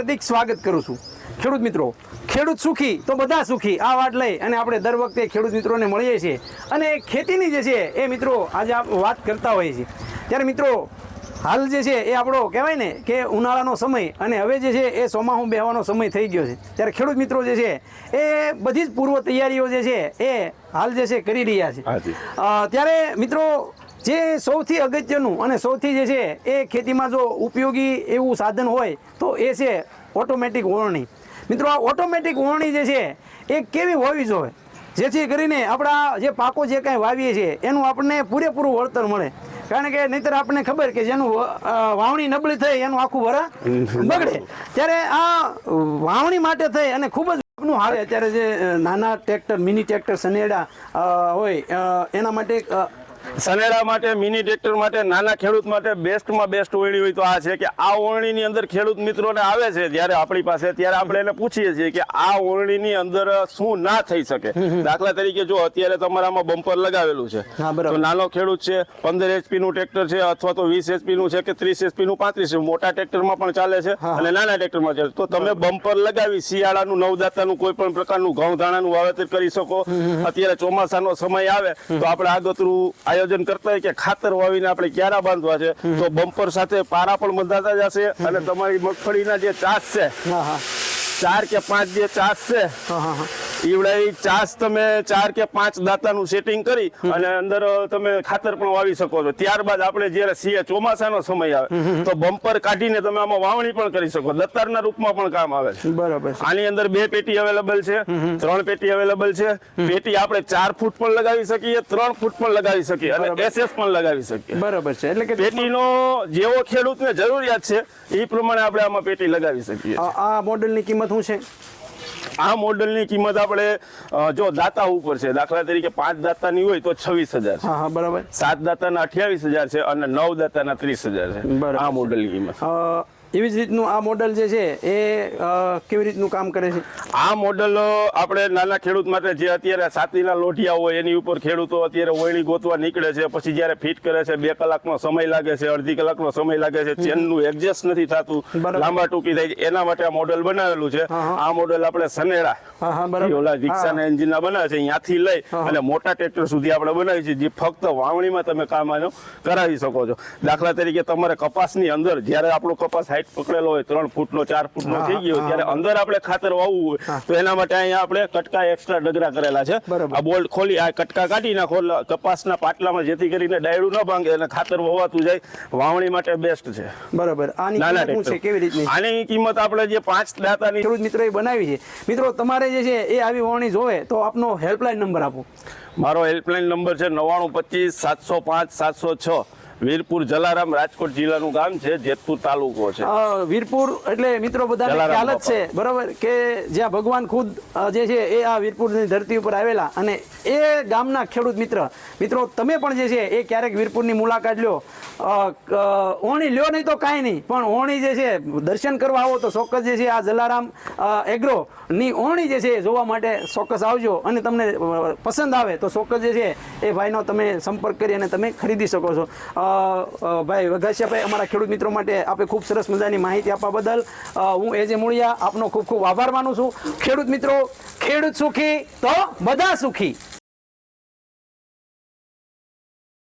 હાર્દિક સ્વાગત કરું છું ખેડૂત મિત્રો। ખેડૂત સુખી તો બધા સુખી આ વાત લઈ અને આપણે દર વખતે ખેડૂત મિત્રોને મળીએ છીએ અને ખેતીની જે છે એ મિત્રો આજે વાત કરતા હોઈએ છીએ। ત્યારે મિત્રો હાલ જે છે એ આપણો કહેવાય ને કે ઉનાળાનો સમય અને હવે જે છે એ ચોમાસું બેહવાનો સમય થઈ ગયો છે। ત્યારે ખેડૂત મિત્રો જે છે એ બધી જ પૂર્વ તૈયારીઓ જે છે એ હાલ જે છે કરી રહ્યા છે। ત્યારે મિત્રો જે સૌથી અગત્યનું અને સૌથી જે છે એ ખેતીમાં જો ઉપયોગી એવું સાધન હોય તો એ છે ઓટોમેટિક વોરણી। મિત્રો આ ઓટોમેટિક વોરણી જે છે એ કેવી હોવી જોઈએ જેથી કરીને આપણા જે પાકો જે કાંઈ વાવીએ છીએ એનું આપણને પૂરેપૂરું વળતર મળે। કારણ કે નહીંતર આપણને ખબર કે જેનું વાવણી નબળી થઈ એનું આખું વરા બગડે। ત્યારે આ વાવણી માટે થઈ અને ખૂબ જ આપનું હારે અત્યારે જે નાના ટ્રેક્ટર મિની ટ્રેક્ટર સનેડા હોય એના માટે સનેડા માટે મિની ટ્રેક્ટર માટે નાના ખેડૂત માટે બેસ્ટમાં બેસ્ટ ઓળણી હોય તો આ છે કે આ ઓળણીની અંદર ખેડૂત મિત્રોને આવે છે જ્યારે આપણી પાસે ત્યારે આપણે એને પૂછીએ છીએ કે આ ઓળણીની અંદર શું ના થઈ શકે। દાખલા તરીકે જો અત્યારે તમારામાં બમ્પર લગાવેલું છે તો નાનો ખેડૂત છે 15 HP નું ટ્રેક્ટર છે અથવા તો 20 HP નું છે કે 30 HP નું 35 મોટા ટ્રેક્ટરમાં પણ ચાલે છે અને નાના ટ્રેક્ટરમાં ચાલે તો તમે બમ્પર લગાવી શિયાળાનું નવદાતાનું કોઈ પણ પ્રકારનું ઘઉં ધાણાનું વાવેતર કરી શકો। અત્યારે ચોમાસાનો સમય આવે તો આપણે આગતરું આયોજન કરતા હોય કે ખાતર વાવીને આપણે ક્યારા બાંધવા છે તો બમ્પર સાથે પારા પણ બંધાતા જશે અને તમારી મગફળીના જે ચાસ છે 4 કે 5 જે ચાસ છે ઈવડાઈ ચાસ તમે 4 કે 5 દાતાનું સેટિંગ કરી અને અંદર તમે ખાતર પણ વાવી શકો છો। ત્યારબાદ આપણે જ્યારે ચોમાસાનો સમય આવે તો બમ્પર કાઢીને તમે આમાં વાવણી પણ કરી શકો, દત્તારના રૂપમાં પણ કામ આવે છે। બરાબર। આની અંદર 2 પેટી અવેલેબલ છે, 3 પેટી અવેલેબલ છે। પેટી આપણે 4 ફૂટ પણ લગાવી શકીએ, 3 ફૂટ પણ લગાવી શકીએ અને SS પણ લગાવી શકીએ। બરાબર છે। એટલે કે પેટીનો જેવો ખેડૂતને જરૂરિયાત છે એ પ્રમાણે આપણે આમાં પેટી લગાવી શકીએ। આ મોડેલની કિંમત શું છે? આ મોડેલની કિંમત આપણે જો દાતા ઉપર છે, દાખલા તરીકે 5 દાતાની હોય તો 26,000 છે। હા બરાબર। 7 દાતાના 28,000 છે અને 9 દાતાના 30,000 છે આ મોડેલની કિંમત। એવી જ રીતનું આ મોડલ જે છે એ કેવી રીતનું કામ કરે છે? આ મોડલ આપણે નાના ખેડૂત માટે જે અત્યારે સાતીના લોઢિયા હોય એની ઉપર ખેડૂતો અત્યારે ઓયણી ગોતવા નીકળે છે, પછી જ્યારે ફિટ કરે છે 2 કલાકનો સમય લાગે છે, અડધી કલાકનો સમય લાગે છે, ચેનનું એડજસ્ટ નથી થતું, લાંબા ટૂંકી થાય છે, એના માટે આ મોડલ બનાવેલું છે। આ મોડલ આપણે સનેડા ઓલા રિક્ષાના એન્જિનના બનાવે છે ત્યાંથી લઈ અને મોટા ટ્રેક્ટર સુધી આપણે બનાવી છે જે ફક્ત વાવણીમાં તમે કામ આનો કરાવી શકો છો। દાખલા તરીકે તમારે કપાસની અંદર જ્યારે આપણો કપાસ હાઈટ પકડેલો હોય 3 ફૂટનો 4 ફૂટનો થઈ ગયો ત્યારે અંદર આપણે ખાતર વાવવું હોય તો એના માટે અહીંયા આપણે કટકા એક્સ્ટ્રા ડગરા કરેલા છે। આ બોલ્ટ ખોલી આ કટકા કાઢી નાખો કપાસના પાટલામાં જેથી કરીને ડાયડું ન ભાંગે અને ખાતર વવાતું જાય, વાવણી માટે બેસ્ટ છે। બરાબર। આની કિંમત શું છે, કેવી રીતની? આની કિંમત આપણે જે 5 દાતાની ખેડૂત મિત્રોએ બનાવી છે, મિત્રો તમારે જે છે એ આવી વાવણી જોવે તો આપનો હેલ્પલાઇન નંબર આપો। મારો હેલ્પલાઇન નંબર છે 9925 705 706। વીરપુર જલારામ રાજકોટ જિલ્લાનું ગામ છે, જેતપુર તાલુકો છે। વીરપુર એટલે મિત્રો બધાને ખ્યાલ જ છે બરાબર કે જ્યાં ભગવાન ખુદ જે છે એ આ વીરપુરની ધરતી ઉપર આવેલા અને એ ગામના ખેડૂત મિત્રો તમે પણ જે છે એ ક્યારેક વીરપુરની મુલાકાત લ્યો, ઓણી લ્યો નહીં તો કાંઈ નહીં પણ ઓણી જે છે દર્શન કરવા આવો તો ચોક્કસ જે છે આ જલારામ એગ્રોની ઓણી જે છે જોવા માટે ચોક્કસ આવજો અને તમને પસંદ આવે તો ચોક્કસ જે છે એ ભાઈનો તમે સંપર્ક કરી અને તમે ખરીદી શકો છો। ભાઈ વઘાસિયાભાઈ અમારા ખેડૂત મિત્રો માટે આપે ખૂબ સરસ મજાની માહિતી આપવા બદલ હું એજે મૂળિયા આપનો ખૂબ ખૂબ આભાર માનું છું। ખેડૂત મિત્રો, ખેડૂત સુખી તો બધા સુખી।